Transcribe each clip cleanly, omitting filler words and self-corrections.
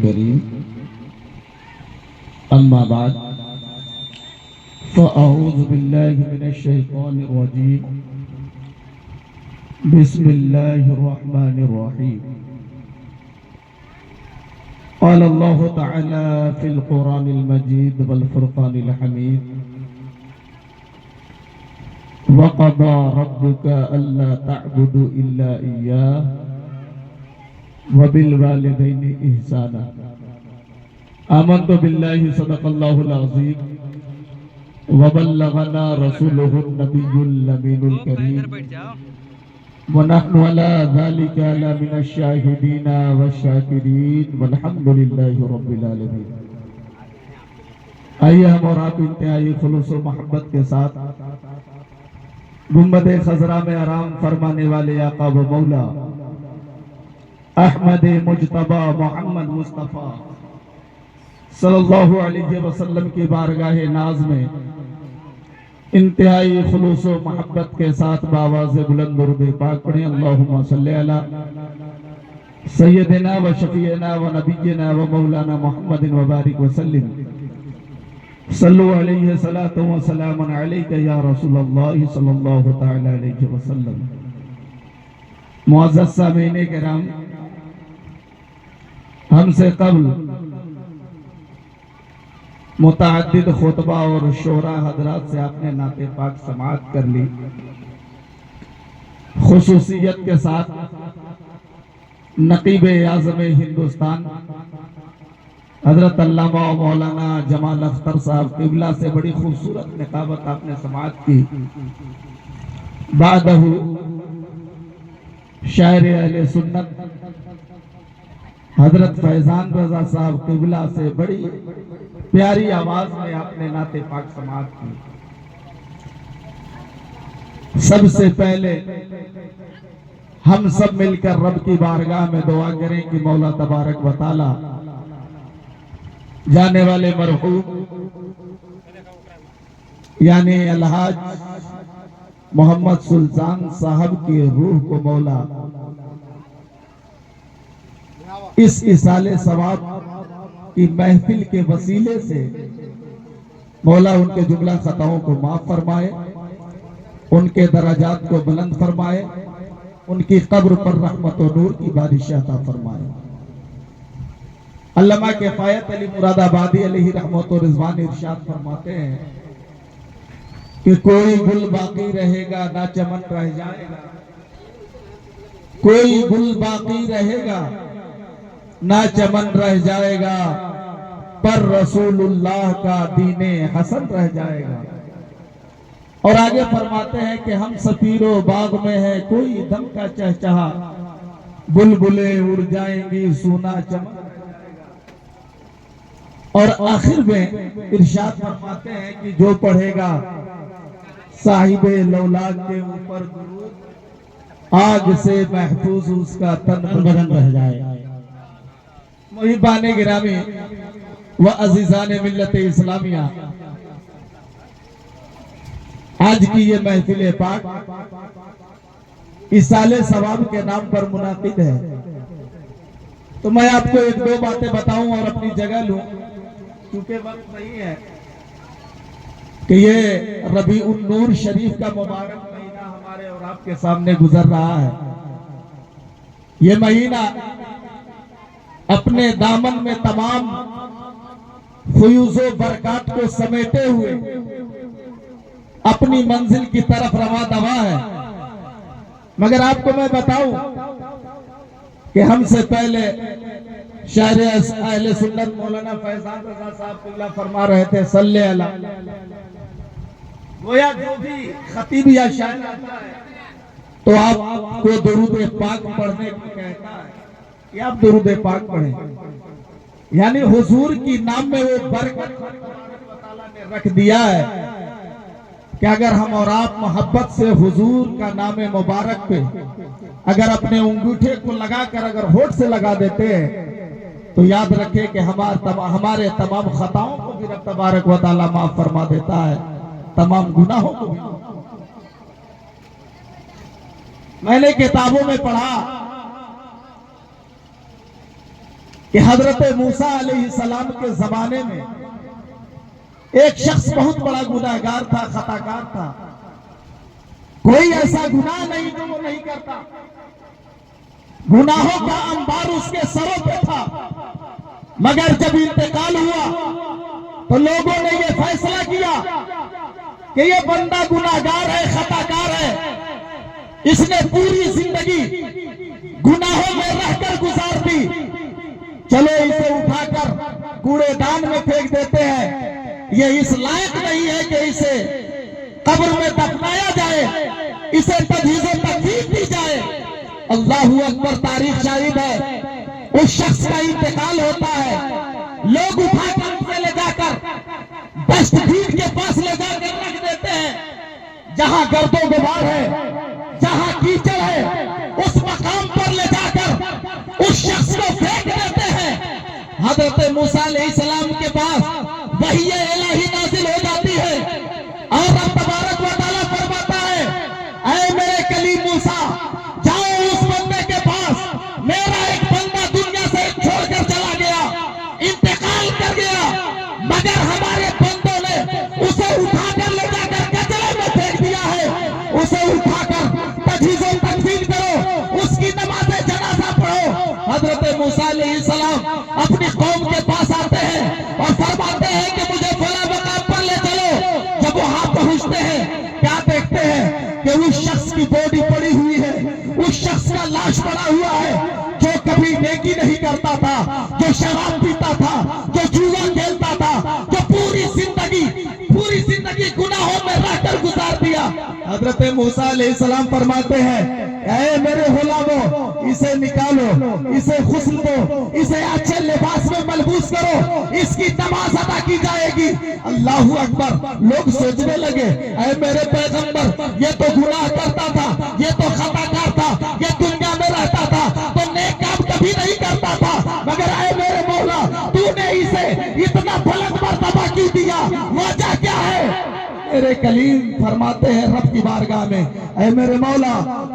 الكريم أما بعد فأعوذ بالله من الشيطان الرجيم بسم الله الرحمن الرحيم قال الله تعالى في القرآن المجيد والفرقان الحميد وقضى ربك ألا تعبدوا إلا إياه وبالوالدين إحسانا آمنت بالله صدق الله العظيم وبلغنا رسوله النبي الأمين الكريم ونحن على ذلك من الشاهدين والشاكرين والحمد لله رب العالمين. آئیے ہم اور آپ انتہائی خلوص و محبت کے ساتھ گنبد خضرا میں آرام فرمانے والے آقا و مولا احمد مجتبی محمد مصطفیٰ صلی اللہ علیہ وسلم کی بارگاہ ناز میں انتہائی خلوص و محبت کے ساتھ بآواز بلند درود پاک پڑھیں. اللہم صلی علی سیدنا و شفیعنا و نبینا و مولانا محمد و بارک وسلم. صلو علیہ صلاۃ و سلام علیک یا رسول اللہ صلی اللہ تعالی علیہ وسلم. معزز سامعین کرام، ہم سے قبل متعدد خطبہ اور شعراء حضرات سے آپ نے نعت پاک سماعت کر لی. خصوصیت کے ساتھ نقیب اعظم ہندوستان حضرت علامہ مولانا جمال اختر صاحب قبلہ سے بڑی خوبصورت نقابت آپ نے سماعت کی. بعدہ شاعر اہل سنت حضرت فیضان رضا صاحب قبلہ سے بڑی پیاری آواز میں آپ نے نعت پاک سماعت کی. سب سے پہلے ہم سب مل کر رب کی بارگاہ میں دعا کریں کہ مولا تبارک و تعالی جانے والے مرحوم یعنی الحاج محمد سلطان صاحب کی روح کو مولا اس اصال ثواب کی محفل کے وسیلے سے مولا ان کے جملہ خطاؤں کو معاف فرمائے، ان کے درجات کو بلند فرمائے، ان کی قبر پر رحمت و نور کی بارش عطا فرمائے. علامہ کفایت علی مراد آبادی علیہ رحمت و رضوان ارشاد فرماتے ہیں کہ کوئی گل باقی رہے گا نہ چمن رہ جائے گا، کوئی گل باقی رہے گا نہ چمن رہ جائے گا، پر رسول اللہ کا دین حسن رہ جائے گا. اور آگے فرماتے ہیں کہ ہم سفیر و باغ میں ہے کوئی دم کا چہچہا، بلبلیں اڑ جائیں گی سونا چمن رہ جائے گا. اور آخر میں ارشاد فرماتے ہیں کہ جو پڑھے گا صاحب لولاک کے اوپر درود، آگ سے محفوظ اس کا تن بدن رہ جائے. محبان گرامی و عزیزان ملت اسلامیہ، آج کی یہ محفل پاک اصال ثواب کے نام پر منعقد ہے. تو میں آپ کو ایک دو باتیں بتاؤں اور اپنی جگہ لوں کیونکہ وقت نہیں ہے کہ یہ ربیع النور شریف کا مبارک مہینہ ہمارے اور آپ کے سامنے گزر رہا ہے. یہ مہینہ اپنے دامن میں تمام فیوز و برکات کو سمیٹے ہوئے اپنی منزل کی طرف رواں دوا ہے. مگر آپ کو میں بتاؤں کہ ہم سے پہلے شاعر اہل سنت مولانا فیضان رضا صاحب قبلہ فرما رہے تھے صلی اللہ. گویا جو بھی خطیب یا شاعر آتا ہے تو آپ کو درود پاک پڑھنے کو کہتا ہے کہ آپ درود پاک پڑھیں، یعنی حضور کی نام میں وہ برکت اللہ تعالیٰ نے رکھ دیا ہے کہ اگر ہم اور آپ محبت سے حضور کا نام مبارک پہ اگر اپنے انگوٹھے کو لگا کر اگر ہونٹ سے لگا دیتے ہیں تو یاد رکھیں کہ ہمارے تمام خطاؤں کو بھی رب تبارک و تعالیٰ معاف فرما دیتا ہے، تمام گناہوں کو بھی. میں نے کتابوں میں پڑھا کہ حضرت موسیٰ علیہ السلام کے زمانے میں ایک شخص بہت بڑا گناہگار تھا، خطاکار تھا، کوئی ایسا گناہ نہیں جو وہ نہیں کرتا، گناہوں کا انبار اس کے سروں پہ تھا، مگر جب انتقال ہوا تو لوگوں نے یہ فیصلہ کیا کہ یہ بندہ گناہگار ہے، خطاکار ہے، اس نے پوری زندگی گناہوں میں رہ کر گزار دی، چلو اسے اٹھا کر کوڑے دان میں پھینک دیتے ہیں، یہ اس لائق نہیں ہے کہ اسے قبر میں دفنایا جائے، اسے تجہیز و تکفین دی جائے۔ اللہ اکبر، تاریخ شاہد ہے، اس شخص کا انتقال ہوتا ہے، لوگ اٹھا کر اسے لے جا کر ڈسٹ بین کے پاس لے جا کر رکھ دیتے ہیں، جہاں گرد و غبار ہے، جہاں کیچڑ ہے، اس مقام پر لے جا کر اس شخص کو پھینک دیتے ہیں۔ حضرت موسیٰ علیہ السلام کے پاس وحی الہی نازل ہو جاتی ہے اور رب تبارک و تعالیٰ فرماتا ہے، اے میرے کلیم موسیٰ، جاؤ اس بندے کے پاس، میرا ایک بندہ دنیا سے چھوڑ کر چلا گیا، انتقال کر گیا، مگر ہمارے بندوں نے اسے اٹھا کر لے جا کر کچرے میں پھینک دیا ہے، اسے اٹھا کر تجہیز و تکفین کرو، اس کی نماز جنازہ پڑھو۔ حضرت موسیٰ علیہ السلام اپنی قوم کے پاس آتے ہیں اور فرماتے ہیں کہ مجھے فلاں مقام پر لے چلو۔ جب وہاں پہنچتے ہیں کیا دیکھتے ہیں کہ اس شخص کی باڈی پڑی ہوئی ہے، اس شخص کا لاش پڑا ہوا ہے، جو کبھی نیکی نہیں کرتا تھا، جو شراب پیتا تھا، جو جوا کھیلتا تھا، جو پوری زندگی گناہوں میں رہ کر گزار دیا۔ حضرت موسیٰ علیہ السلام فرماتے ہیں، اے میرے غلاموں، اسے نکالو، اسے غسل دو، اسے اچھے لباس میں ملبوس کرو، اس کی نماز ادا کی جائے گی۔ اللہ اکبر، لوگ سوچنے لگے، اے میرے پیغمبر، یہ تو گناہ کرتا تھا، یہ تو خطاکار تھا، یہ دنیا میں رہتا تھا تو نیک کام کبھی نہیں کرتا تھا، مگر اے میرے مولا، تو نے اسے اتنا بلند مرتبہ کیوں دیا؟ وجہ کیا ہے؟ میرے کلیم فرماتے ہیں رب کی بارگاہ میں، اے میرے مولا،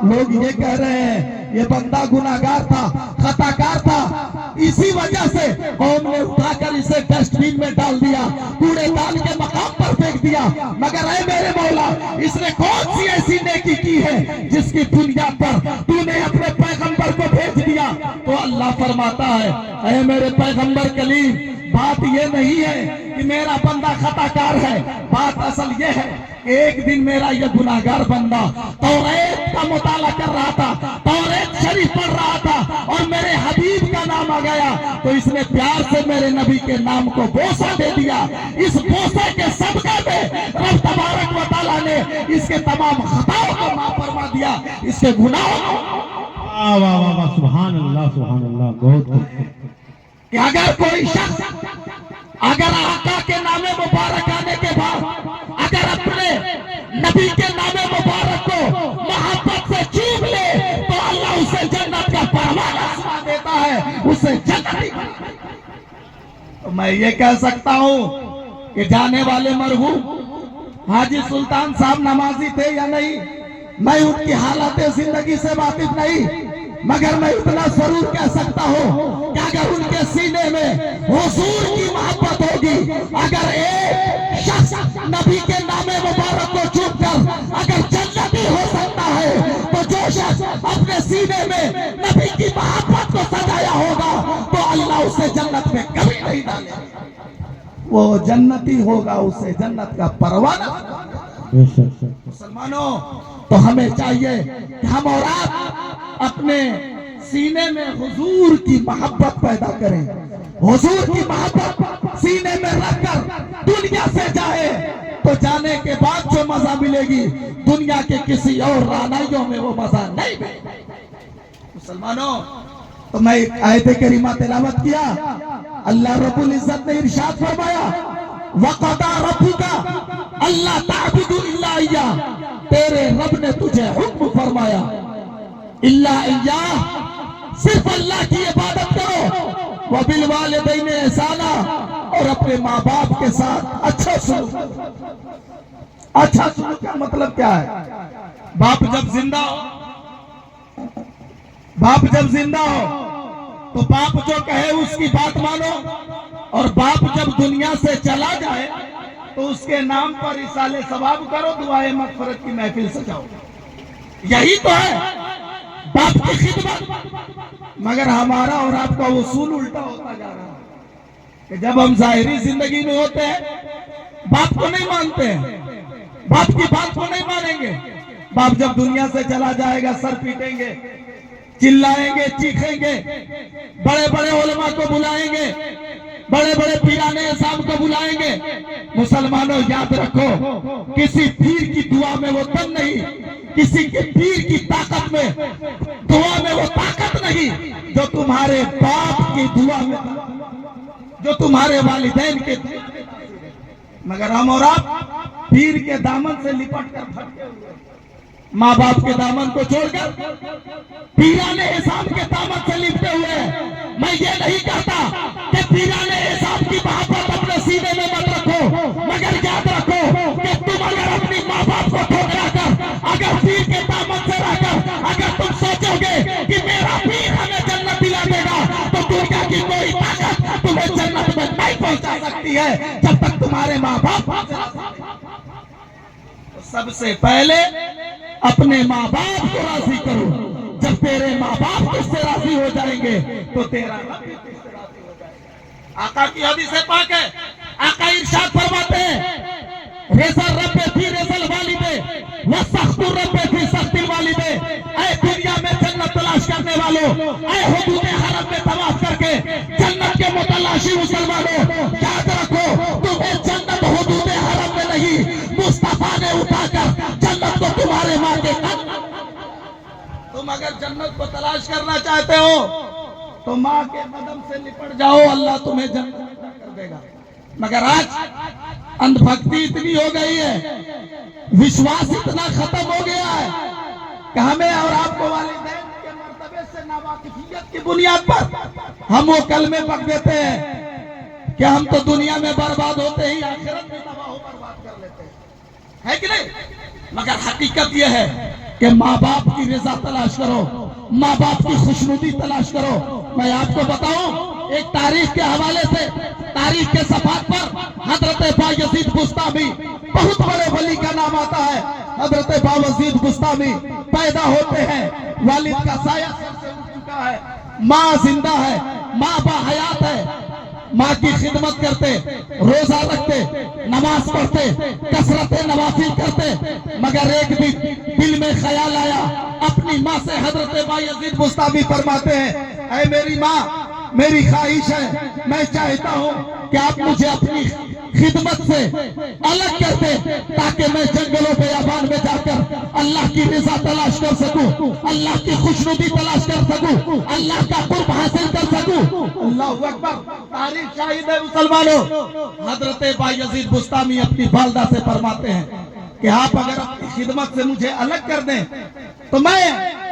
لوگ یہ کہہ رہے ہیں یہ بندہ گناہگار تھا، خطاکار تھا، اسی وجہ سے قوم نے اٹھا کر اسے ڈسٹ بین میں ڈال دیا، کوڑے دان کے مقام پر پھینک دیا، مگر اے میرے مولا، اس نے کون سی ایسی نیکی کی ہے جس کی بنیاد پر تو نے اپنے پیغمبر کو بھیج دیا؟ تو اللہ فرماتا ہے، اے میرے پیغمبر کلیم، بات یہ نہیں ہے کہ میرا بندہ خطاکار ہے، بات اصل یہ ہے کہ ایک دن میرا یہ گناہگار بندہ توریت کا مطالعہ کر رہا تھا، توریت شریف پڑھ رہا تھا اور میرے حبیب کا نام آ گیا تو اس نے پیار سے میرے نبی کے نام کو بوسہ دے دیا۔ اس بوسے کے صدقے میں رب تبارک و تعالیٰ نے اس کے تمام خطاؤں کو معاف فرما دیا، اس کے گناہوں کو۔ واہ واہ واہ، سبحان اللہ، سبحان اللہ، بہت کہ اگر کوئی شخص اگر آقا کے نام مبارک آنے کے بعد اگر اپنے نبی کے نام مبارک کو محبت سے چوم لے تو اللہ اسے جنت کا پروانہ سنا دیتا ہے، اسے جنتی۔ تو میں یہ کہہ سکتا ہوں کہ جانے والے مرحوم حاجی سلطان صاحب نمازی تھے یا نہیں، میں ان کی حالت زندگی سے واقف نہیں، مگر میں اتنا ضرور کہہ سکتا ہوں کہ اگر ان کے سینے میں حضور کی محبت ہوگی، اگر ایک شخص نبی کے نام مبارک کو چوم کر اگر جنتی ہو سکتا ہے تو جو شخص اپنے سینے میں نبی کی محبت کو سجایا ہوگا تو اللہ اسے جنت میں کبھی نہیں ڈالے، وہ جنتی ہوگا، اسے جنت کا پروانہ۔ مسلمانوں، تو ہمیں چاہیے کہ ہم اور آپ اپنے سینے میں حضور کی محبت پیدا کریں، حضور کی محبت سینے میں رکھ کر دنیا سے جائے تو جانے کے بعد جو مزہ ملے گی دنیا کے کسی اور رانائیوں میں وہ مزہ نہیں ملے گا۔ مسلمانوں، تو میں ایک آیت کریمہ تلاوت کیا، اللہ رب العزت نے ارشاد فرمایا، وَقَضَى رَبُّكَ أَلَّا تَعْبُدُوا إِلَّا إِيَّاهُ، تیرے رب نے تجھے حکم فرمایا اِلَّا إِيَّاهُ، صرف اللہ کی عبادت کرو، وَبِالْوَالِدَيْنِ إِحْسَانًا، اور اپنے ماں باپ کے ساتھ اچھا سلوک۔ اچھا سلوک کا مطلب کیا ہے؟ باپ جب زندہ ہو تو باپ جو کہے اس کی بات مانو، اور باپ جب دنیا سے چلا جائے تو اس کے نام پر اصال ثواب کرو، دعائے مغفرت کی محفل سجاؤ۔ یہی تو ہے باپ کی خدمت۔ مگر ہمارا اور آپ کا اصول الٹا ہوتا جا رہا ہے کہ جب ہم ظاہری زندگی میں ہوتے ہیں باپ کو نہیں مانتے ہیں، باپ کی بات کو نہیں مانیں گے۔ باپ جب دنیا سے چلا جائے گا سر پیٹیں گے، چلائیں گے، چیخیں گے، بڑے بڑے علماء کو بلائیں گے، بڑے بڑے پیرانے اعظام کو بلائیں گے۔ مسلمانوں یاد رکھو، کسی پیر کی دعا میں وہ دم نہیں، کسی کے پیر کی طاقت میں دعا میں وہ طاقت نہیں جو تمہارے باپ کی دعا میں، جو تمہارے والدین کے دعا میں۔ مگر ہم اور آپ پیر کے دامن سے لپٹ کر بھٹکے ہوئے، ماں باپ کے دامن کو چھوڑ کر پیرانے اعظام کے دامن سے لپٹے ہوئے ہیں۔ میں یہ نہیں کہتا کہ پیرانے اعظام کی محبت اپنے سینے میں مت رکھو، مگر یاد رکھو کہ تم اگر اپنی ماں باپ کو ٹھکرا کر اگر پیر کے دامن سے رہ کر اگر تم سوچو گے کہ میرا پیر ہمیں جنت دلا دے گا، تو دنیا کی کوئی طاقت تمہیں جنت میں نہیں پہنچا سکتی ہے جب تک تمہارے ماں باپ۔ سب سے پہلے اپنے ماں باپ کو راضی کرو، جب تیرے ماں باپ تجھ سے راضی ہو جائیں گے تو تیرا رب بھی تجھ سے راضی ہو جائے گا۔ آقا کی حدیث پاک ہے، آقا ارشاد فرماتے ہیں رضا رب فی رضا الوالد وسخط رب فی سخط الوالد۔ اے دنیا میں جنت تلاش کرنے والوں، اے حدود حرم میں طواف کر کے جنت کے متلاشی مسلمانوں، یاد رکھو تمہیں جنت حدود حرم میں نہیں، مصطفیٰ نے اٹھا کر جنت کو تمہارے ماں کے قدم۔ تم اگر جنت کو تلاش کرنا چاہتے ہو تو ماں کے قدم سے لپٹ جاؤ، اللہ تمہیں جنت کر دے گا۔ مگر آج اندھ بھکتی اتنی ہو گئی ہے، وشواس اتنا ختم ہو گیا ہے کہ ہمیں اور آپ کو والدین کے مرتبے سے ناواقفیت کی بنیاد پر ہم وہ کلمے پڑھ دیتے ہیں کہ ہم تو دنیا میں برباد ہوتے ہی آخرت میں تباہ و برباد کر لیتے ہیں، ہے کہ نہیں؟ مگر حقیقت یہ ہے کہ ماں باپ کی رضا تلاش کرو، ماں باپ کی خوشنودی تلاش کرو۔ میں آپ کو بتاؤں ایک تاریخ کے حوالے سے، تاریخ کے صفحات پر حضرت بایزید بسطامی، بہت بڑے ولی کا نام آتا ہے۔ حضرت بایزید بسطامی پیدا ہوتے ہیں، والد کا سایہ سر سے اٹھ چکا ہے، ماں زندہ ہے، ماں باحیات ہے، ماں کی خدمت کرتے، روزہ رکھتے، نماز پڑھتے، کثرت نوافل کرتے۔ مگر ایک دن دل میں خیال آیا، اپنی ماں سے حضرت بایزید بسطامی فرماتے ہیں اے میری ماں، میری خواہش ہے، میں چاہتا ہوں کہ آپ مجھے اپنی خدمت سے الگ کر دیں تاکہ میں جنگلوں بیابان میں جا کر اللہ کی رضا تلاش کر سکوں، اللہ کی خوشنودی تلاش کر سکوں، اللہ کا قرب حاصل کر سکوں۔ اللہ اکبر، تاریخ شاہد ہے مسلمانوں۔ حضرت بایزید بسطامی اپنی والدہ سے فرماتے ہیں کہ آپ اگر اپنی خدمت سے مجھے الگ کر دیں تو میں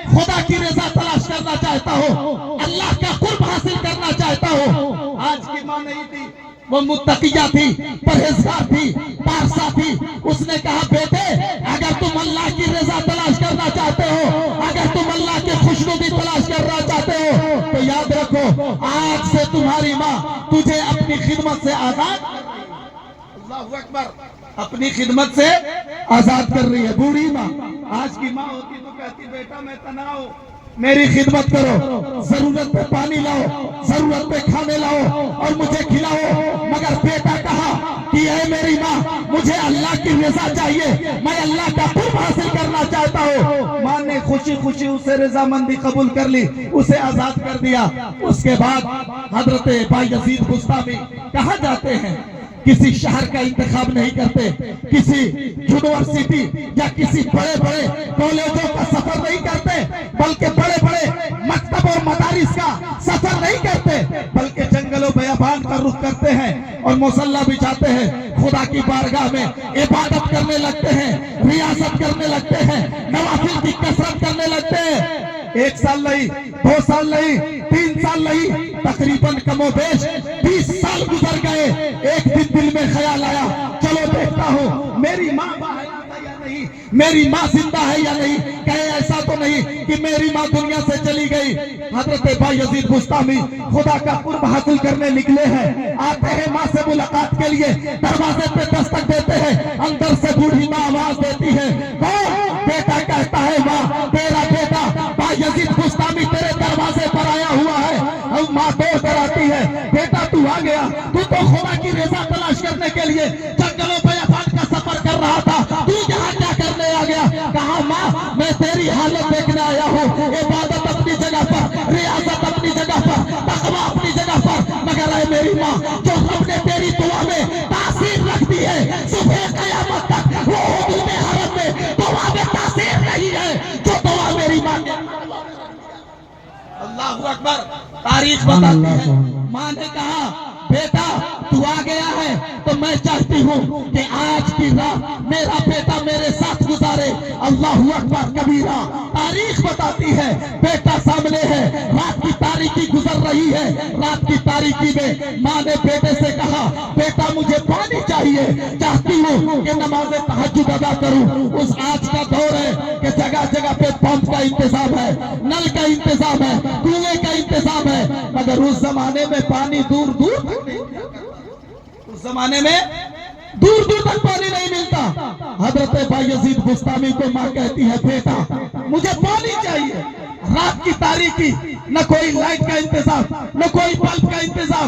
خدا کی رضا تلاش کرنا چاہتا ہوں، اللہ کا قرب حاصل کرنا چاہتا ہوں۔ آج کی ماں نہیں تھی، وہ متقیہ تھی، پرہیزگار تھی، پارسا تھی۔ اس نے کہا بیٹے اگر تم اللہ کی رضا تلاش کرنا چاہتے ہو، اگر تم اللہ کی خوشنودی تلاش کرنا چاہتے ہو تو یاد رکھو آج سے تمہاری ماں تجھے اپنی خدمت سے آزاد، اللہ اکبر، اپنی خدمت سے آزاد کر رہی ہے۔ بوڑھی ماں، آج کی ماں ہوتی تو کہتی بیٹا میں تنہا ہوں، میری خدمت کرو، ضرورت پہ پانی لاؤ، ضرورت پہ کھانے لاؤ اور مجھے کھلاؤ۔ مگر بیٹا کہا کہ اے میری ماں مجھے اللہ کی رضا چاہیے، میں اللہ کا قرب حاصل کرنا چاہتا ہوں۔ ماں نے خوشی خوشی اسے رضامندی قبول کر لی، اسے آزاد کر دیا۔ اس کے بعد حضرت بایزید بسطامی کہاں جاتے ہیں؟ کسی شہر کا انتخاب نہیں کرتے، کسی یونیورسٹی یا کسی بڑے بڑے کالجوں کا سفر نہیں کرتے، بلکہ بڑے بڑے مکتب اور مدارس کا سفر نہیں کرتے، بلکہ جنگلوں بیابان کا رخ کرتے ہیں اور مصلی بچھاتے ہیں، خدا کی بارگاہ میں عبادت کرنے لگتے ہیں، ریاضت کرنے لگتے ہیں، نوافل کی کثرت کرنے لگتے ہیں۔ 1 سال نہیں، 2 سال نہیں، 3 سال نہیں، تقریباً کم و بیش 20 سال گزر گئے۔ ایک دن دل میں خیال آیا چلو دیکھتا ہوں میری ماں باحیات ہے یا نہیں۔ میری ماں زندہ ہے یا نہیں؟ کہے ایسا تو نہیں کہ میری ماں دنیا سے چلی گئی۔ حضرت بایزید بستامی خدا کا قرب حاصل کرنے نکلے ہیں، آتے ہیں ماں سے ملاقات کے لیے، دروازے پہ دستک دیتے ہیں، اندر سے بوڑھی ماں آواز دیتی ہے، کون؟ بیٹا کہتا ہے ماں تیرا بیٹا بایزید بستامی تیرے دروازے پر آیا ہوا ہے۔ اور ماں دوڑ کر آتی ہے، بیٹا تو آ گیا، تو خدا کی رضا تلاش کرنے کے لیے جنگلوں پہ افات کا سفر کر رہا تھا، تو یہاں کیا کرنے آ گیا؟ کہا ماں میں تیری حالت دیکھنے آیا ہوں، عبادت اپنی جگہ پر، ریاضت اپنی جگہ پر، تقویٰ اپنی جگہ پر، مگر اے میری ماں جو رب نے تیری دعا میں تاثیر رکھ دی ہے، صبح قیامت تک وہ حدود حرم میں دعا میں تاثیر نہیں ہے جو دعا میری ماں نے۔ اللہ اکبر۔ تاریخ بتاتی ہے ماں نے کہا بیٹا تو آ گیا ہے تو میں چاہتی ہوں کہ آج کی رات میرا بیٹا میرے ساتھ گزارے۔ اللہ اکبر کبیرہ۔ تاریخ بتاتی ہے بیٹا سامنے ہے، رات کی تاریکی گزر رہی ہے، رات کی تاریکی میں ماں نے بیٹے سے کہا بیٹا مجھے پانی چاہیے، چاہتی ہوں کہ نماز تہجد ادا کروں۔ اس آج کا دور ہے کہ جگہ جگہ پہ پمپ کا انتظام ہے، نل کا انتظام ہے، کنویں کا انتظام ہے، مگر اس زمانے میں پانی دور دور تک نہیں ملتا۔ اس زمانے میں دور دور تک پانی نہیں ملتا۔ حضرت بایزید بستامی کو ماں کہتی ہے بیٹا مجھے پانی چاہیے۔ رات کی تاریکی، نہ کوئی لائٹ کا انتظام، نہ کوئی بلب کا انتظام۔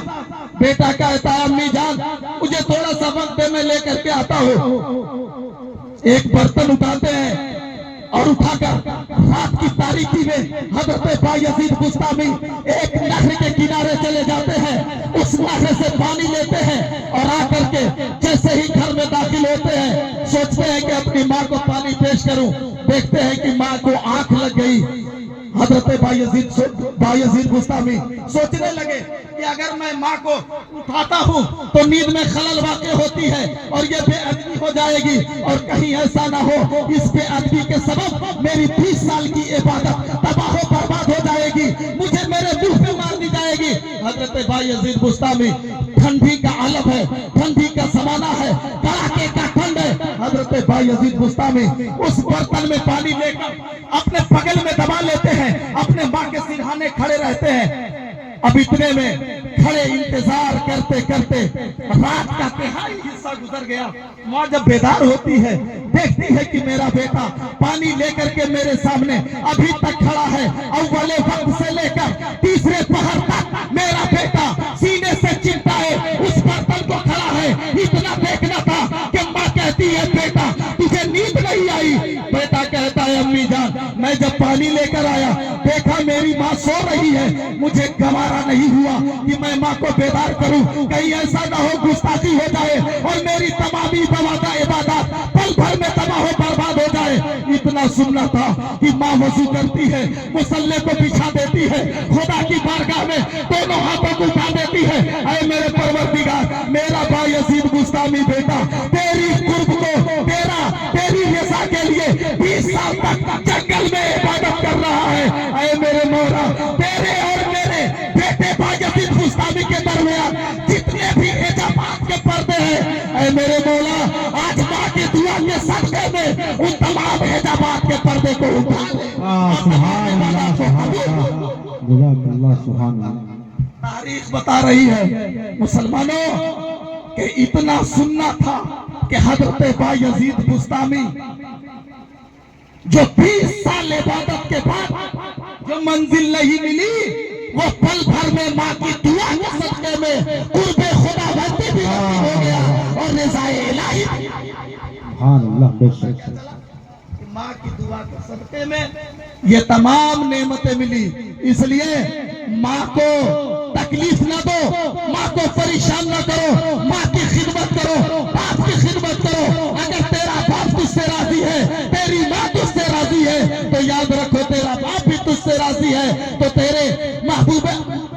بیٹا کہتا ہے امی جان مجھے تھوڑا سا وقت دے میں لے کر کے آتا ہوں۔ ایک برتن اٹھاتے ہیں اور اٹھا کر رات کی تاریکی میں حضرت بایزید بستامی ایک نہر کے کنارے چلے جاتے ہیں، اس نہر سے پانی لیتے ہیں اور آ کر کے جیسے ہی گھر میں داخل ہوتے ہیں سوچتے ہیں کہ اپنی ماں کو پانی پیش کروں، دیکھتے ہیں کہ ماں کو آنکھ لگ گئی۔ حضرت بایزید بستامی سوچنے لگے کہ اگر میں ماں کو اٹھاتا ہوں تو نیند میں خلل واقع ہوتی ہے اور یہ بے ادبی ہو جائے گی، اور کہیں ایسا نہ ہو اس بے ادبی کے سبب میری 20 سال کی عبادت تباہ و برباد ہو جائے گی، مجھے میرے منہ پہ مار دی جائے گی۔ حضرت بایزید بستامی ٹھنڈی کا عالم ہے، ٹھنڈی کا زمانہ ہے، کڑاکے کا ٹھنڈ ہے۔ حضرت بایزید بستامی اس برتن میں پانی لے کر اپنے بغل میں دبا لیتے ہیں، اپنے ماں کے سرہانے کھڑے رہتے ہیں۔ اب اتنے میں کھڑے انتظار کرتے کرتے رات کا تہائی حصہ گزر گیا۔ ماں جب بیدار ہوتی ہے دیکھتی ہے کہ میرا بیٹا پانی لے کر کے میرے سامنے ابھی تک کھڑا ہے، اول وقت سے لے کر تیسرے پہر تک میرا بیٹا سینے سے چمٹائے اس برتن کو کھڑا ہے۔ اتنا دیکھنا تھا کہ ماں کہتی ہے بیٹا تجھے نیند نہیں آئی؟ بیٹا کہتا ہے امی جان میں جب پانی لے کر آیا دیکھا میری ماں سو رہی ہے، مجھے گوارا نہیں ہوا کہ میں ماں کو بیدار کروں، کہیں ایسا نہ ہو گستاخی ہو جائے اور میری تمامی عبادات پل بھر میں تباہ و برباد ہو جائے۔ اتنا سننا تھا کہ ماں وضو کرتی ہے، مصلے کو بچھا دیتی ہے، خدا کی بارگاہ میں دونوں ہاتھوں کو اٹھا دیتی ہے، اے میرے پروردگار میرا بایزید بستامی بیٹا تیری قرب کو تیری رضا کے لیے 20 سال تک جنگل میں عبادت کر رہا ہے۔ اے میرے مولا تیرے اور میرے بیٹے بایزید بستامی کے درمیان جتنے بھی حجابات کے پردے ہیں، اے میرے مولا آج ماں کی دعا کے صدقے میں ان تمام حجابات کے پردے کو اٹھا دے۔ سبحان اللہ سبحان اللہ جزاک اللہ سبحان اللہ۔ تاریخ بتا رہی ہے مسلمانوں کہ اتنا سننا تھا کہ حضرت بایزید بستامی جو 20 سال عبادت کے بعد جو منزل نہیں ملی وہ پل بھر میں ماں کی دعا کے صدقے میں قرب خدا بندی بھی نصیب ہو گیا اور رضا الہی بھی۔ سبحان اللہ بے شک۔ ماں کی دعا کے صدقے میں یہ تمام نعمتیں ملی، اس لیے ماں کو تکلیف نہ دو، ماں کو پریشان نہ کرو، ماں کی خدمت کرو، باپ کی خدمت کرو۔ اگر تیرا باپ تجھ سے راضی ہے، تیری ماں تجھ سے راضی ہے تو یاد رکھو تیرا باپ بھی تجھ سے راضی ہے تو تیرے محبوب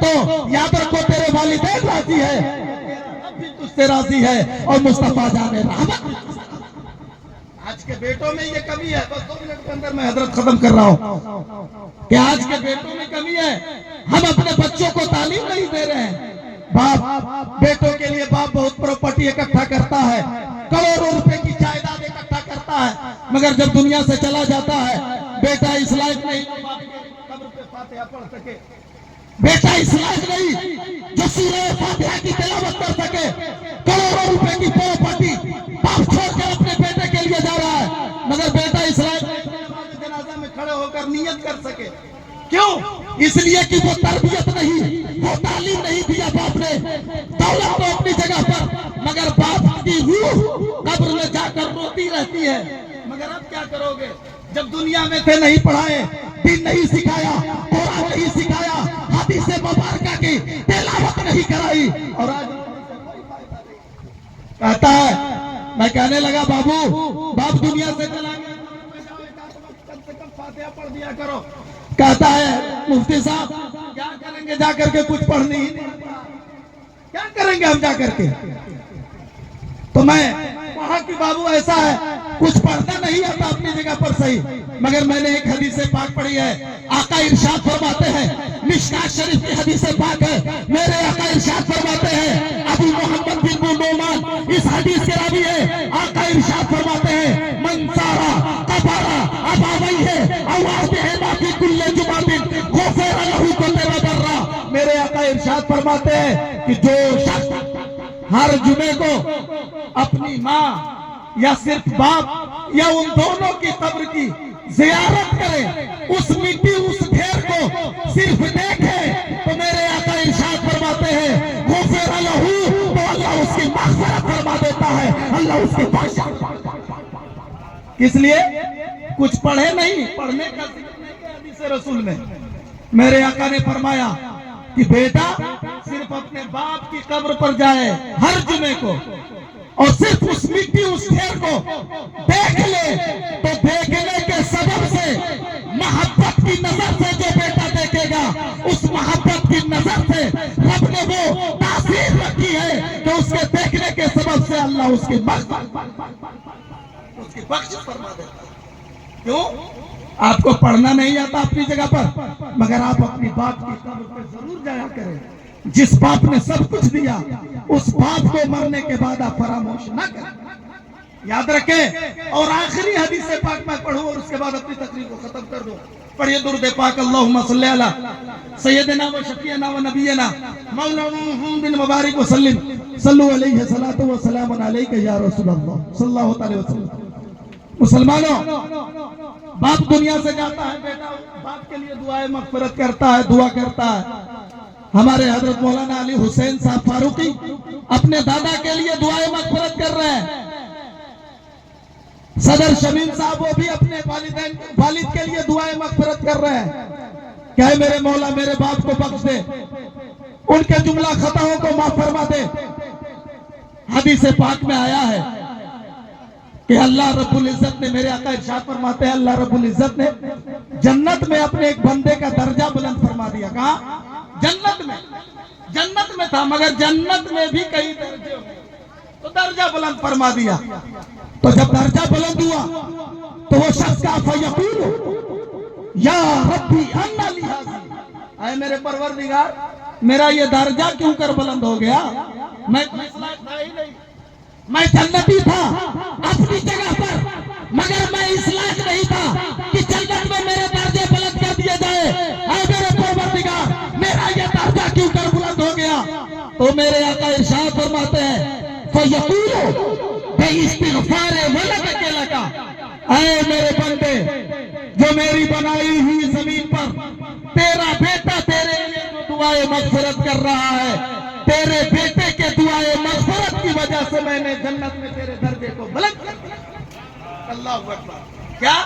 تو یاد رکھو تیرے والدین راضی ہے، بھی تجھ سے راضی ہے اور مصطفیٰ جان رحمت۔ آج کے بیٹوں میں یہ کمی ہے، بس 2 منٹ کے اندر میں حضرت ختم کر رہا ہوں کہ آج کے بیٹوں میں کمی ہے، ہم اپنے بچوں کو تعلیم نہیں دے رہے ہیں۔ باپ بیٹوں کے لیے باپ بہت پراپرٹی اکٹھا کرتا ہے، کروڑوں روپے کی جائیداد اکٹھا کرتا ہے، مگر جب دنیا سے چلا جاتا ہے بیٹا اس لائق نہیں قبر پہ فاتحہ پڑھ سکے، بیٹا اس لائق نہیں جو سورہ فاتحہ کی تلاوت کر سکے، کروڑوں روپے کی پراپرٹی باپ چھوڑ کر اپنے بیٹے کے لیے جا رہا ہے، مگر بیٹا اس لائق نہیں جنازہ میں کھڑے ہو کر نیت کر سکے۔ کیوں؟ اس لیے کہ وہ تربیت نہیں، وہ تعلیم نہیں دیا باپ نے، دولت تو اپنی جگہ پر، مگر باپ کی روح قبر میں جا کر روتی رہتی ہے۔ مگر اب کیا کرو گے؟ جب دنیا میں تھے نہیں پڑھائے، دین نہیں سکھایا، قرآن نہیں سکھایا، حدیث مبارکہ کی تلاوت نہیں کرائی، اور آج کہتا ہے، میں کہنے لگا بابو باپ دنیا سے چلا گیا، کم سے کم فاتحہ پڑھ دیا کرو۔ کہتا ہے مفتی صاحب کیا کریں گے جا کر کے، کچھ پڑھنی ہی نہیں، کیا کریں گے ہم جا کر کے؟ تو میں کہا کہ بابو ایسا ہے کچھ پڑھنا نہیں آتا اپنی جگہ پر صحیح، مگر میں نے ایک حدیث پاک پڑھی ہے، آقا ارشاد فرماتے ہیں، مشکات شریف کی حدیث پاک ہے، میرے آقا ارشاد فرماتے ہیں، ابو محمد بن نعمان اس حدیث کے راوی ہے، آقا ارشاد فرماتے ہیں، من سارا قبارا اباویہ اوادہما فی کل جمعۃ غفر لہ کل برا۔ میرے آقا ارشاد فرماتے ہیں کہ جو شخص ہر جمعے کو اپنی ماں یا صرف باپ یا ان دونوں کی قبر کی زیارت کرے، اس مٹی اس ڈھیر کو صرف دیکھے، تو میرے آقا ارشاد فرماتے ہیں غفر لہ، تو اللہ اس کی مغفرت فرما دیتا ہے، اللہ اس کی بخشش۔ کس لیے؟ کچھ پڑھے نہیں، پڑھنے کا ذکر نہیں ہے حدیث رسول میں۔ میرے آقا نے فرمایا کہ بیٹا صرف اپنے باپ کی قبر پر جائے ہر جمعے کو، اور صرف اس مٹی اس ڈھیر کو دیکھ لے، تو دیکھنے کے سبب سے محبت کی نظر سے جو بیٹا دیکھے گا، اس محبت کی نظر سے رب نے وہ تاثیر رکھی ہے کہ اس کے دیکھنے کے سبب سے اللہ اس کی بخش فرما دیتا ہے۔ کیوں؟ آپ کو پڑھنا نہیں آتا اپنی جگہ پر، مگر آپ اپنی باپ کی قبر پر ضرور جایا کریں۔ جس باپ نے سب کچھ دیا، اس باپ کو مرنے کے بعد آپ فراموش نہ کریں، یاد رکھیں۔ اور آخری حدیث پاک میں پڑھوں اور اس کے بعد اپنی تقریر کو ختم کر دوں۔ پڑھیے درود پاک، اللہم صلی علی سیدنا و شفیعنا و نبینا مولانا محمد مبارک وسلم، صلو علیہ الصلاۃ والسلام علیک یا رسول اللہ صلی اللہ علیہ وسلم۔ مسلمانوں، باپ دنیا سے جاتا ہے، بیٹا باپ کے لیے دعائے مغفرت کرتا ہے، دعا کرتا ہے۔ ہمارے حضرت مولانا علی حسین صاحب فاروقی اپنے دادا کے لیے دعائے مغفرت کر رہے ہیں۔ صدر شمیم صاحب وہ بھی اپنے والد کے لیے دعائے مغفرت کر رہے ہیں کہ اے میرے مولا میرے باپ کو بخش دے، ان کے جملہ خطاؤں کو معاف فرما دے۔ حدیث پاک میں آیا ہے کہ اللہ رب العزت نے، میرے آقا ارشاد فرماتے ہیں، اللہ رب العزت نے جنت میں اپنے ایک بندے کا درجہ بلند فرما دیا۔ کہاں؟ جنت میں تھا، مگر جنت میں بھی کئی درجے ہوئے، تو درجہ بلند فرما دیا۔ تو جب درجہ بلند ہوا تو وہ شخص کا فیقول یا ربی انا لی ھذا، اے میرے پروردگار میرا یہ درجہ کیوں کر بلند ہو گیا؟ میں جنتی تھا اپنی جگہ پر، مگر میں اس لائق نہیں تھا کہ جنت میں میرے درجے بلند کر دیے جائے۔ اے میرے پروردگار میرا یہ درجہ کیوں کر بلند ہو گیا؟ تو میرے آقا ارشاد فرماتے ہیں فَيَقُولُ بِإِسْتِغْفَارِ وَلَدَكَ لَكَ، اے میرے بندے جو میری بنائی ہوئی زمین پر تیرا بیٹا تیرے لیے جو دعائے مغفرت کر رہا ہے، تیرے بیٹے کے دعائے مغفرت کی وجہ سے میں نے جنت میں تیرے درجے کو بلند کر دیا۔ اللہ اکبر۔ کیا؟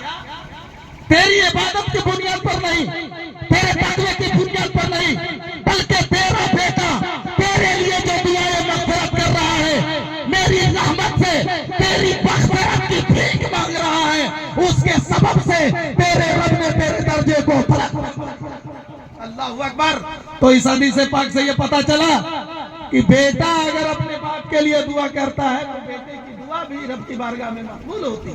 تیری عبادت کی بنیاد پر نہیں، تیرے تقوی کی بنیاد پر نہیں، بلکہ تیرا بیٹا تیرے لیے جو دعائے مغفرت کر رہا ہے، میری رحمت سے تیری مغفرت کی بھیک مانگ رہا ہے، اس کے سبب سے تیرے رب نے تیرے درجے کو بلند کر دیا۔ اللہ اکبر۔ تو اس حدیث پاک سے یہ پتا چلا کہ بیٹا اگر اپنے باپ کے لیے دعا کرتا ہے تو بیٹے کی دعا بھی رب کی بارگاہ میں مقبول ہوتی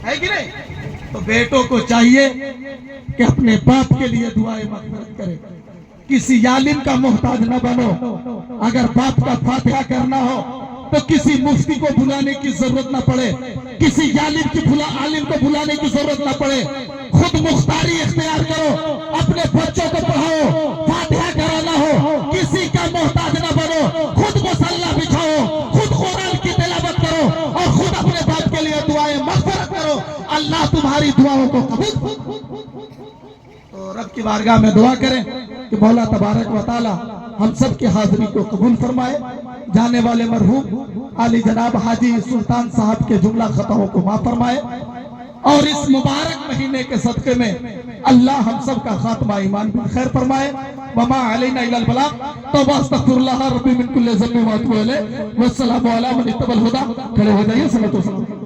ہے کہ نہیں؟ تو بیٹوں کو چاہیے کہ اپنے باپ کے لیے دعائیں مغفرت کرے، کسی عالم کا محتاج نہ بنو۔ اگر باپ کا فاتحہ کرنا ہو تو کسی مفتی کو بلانے کی ضرورت نہ پڑے، کسی عالم کو بلانے کی ضرورت نہ پڑے، خود مختاری اختیار کرو، اپنے بچوں کو پڑھاؤ، فاتحہ کرانا ہو، کسی کا محتاج نہ بنو، خود مصلی بچھاؤ، خود قرآن کی تلاوت کرو اور خود اپنے باپ کے لیے دعائیں مغفرت کرو، اللہ تمہاری دعاؤں کو قبول۔ تو رب کی بارگاہ میں دعا کریں کہ مولا تبارک و تعالی ہم سب کی حاضری کو قبول فرمائے، جانے والے مرحوم علی جناب حاجی سلطان صاحب کے جملہ خطاؤں کو معاف فرمائے، اور اس مبارک مہینے کے صدقے میں اللہ ہم سب کا خاتمہ ایمان بالخیر فرمائے۔ وما علینا الا البلاغ، توبہ استغفر اللہ ربی من کل ذنب واتوب الیہ، والسلام علی من اتبع الہدی، کھڑے ہو جائیے، صلوات و سلام۔